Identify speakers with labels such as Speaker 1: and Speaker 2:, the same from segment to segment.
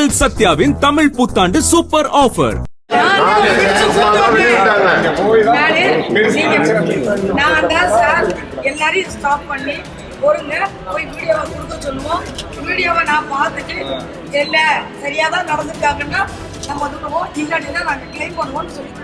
Speaker 1: உங்கள் சத்யாவின் தமிழ் புத்தாண்டு super offer.
Speaker 2: எல்லாரையும் ஸ்டாப் பண்ணி பொறுங்க போய் வீடியோவை கொடுக்க சொல்லுவோம். வீடியோவை நான் பார்த்துட்டு இல்ல சரியாதான் நடந்துருக்காங்கன்னா நம்ம சொல்லுவோம், இல்லாட்டினா நாங்க கிளைம் பண்ணுவோம்னு சொல்லிட்டு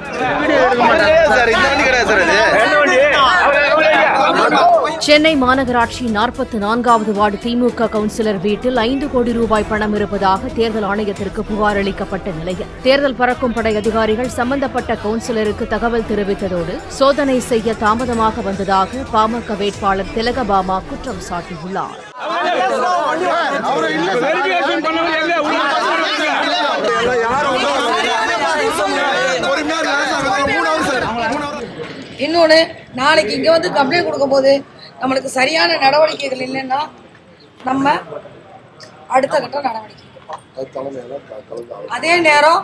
Speaker 3: சென்னை மாநகராட்சி 44வது வார்டு திமுக கவுன்சிலர் வீட்டில் 5 கோடி ரூபாய் பணம் இருப்பதாக தேர்தல் ஆணையத்திற்கு புகார் அளிக்கப்பட்ட நிலையில் தேர்தல் பறக்கும் படை அதிகாரிகள் சம்பந்தப்பட்ட கவுன்சிலருக்கு தகவல் தெரிவித்ததோடு சோதனை செய்ய தாமதமாக வந்ததாக பாமக வேட்பாளர் திலகபாமா குற்றம் சாட்டியுள்ளார்.
Speaker 2: இன்னொன்னு, நாளைக்கு இங்க வந்து கம்ப்ளைண்ட் கொடுக்கும் போது நம்மளுக்கு சரியான நடவடிக்கைகள் இல்லைன்னா நம்ம அடுத்த கட்ட நடவடிக்கை. அதே நேரம்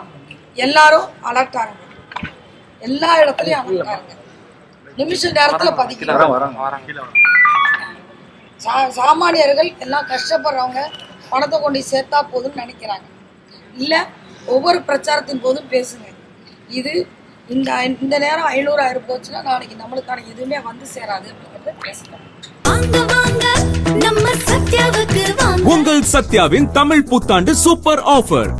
Speaker 2: எல்லாரும் அலர்ட் ஆகுங்க, எல்லா இடத்துலயும் அலர்ட் ஆகுங்க. நிமிஷ நேரத்துல பதிக்கலாம். சாமானியர்கள் எல்லாம் கஷ்டப்படுறவங்க பணத்தை கொண்டு சேர்த்தா போதும்னு நினைக்கிறாங்க. இல்ல ஒவ்வொரு பிரச்சாரத்தின் போதும் பேசுங்க. இது இந்த நேரம் 500,000 போச்சுன்னா நாளைக்கு நம்மளுக்கான எதுவுமே வந்து சேராது அப்படிங்கறத பேசலாம்.
Speaker 1: உங்கள் சத்யாவின் தமிழ் புத்தாண்டு சூப்பர் ஆஃபர்.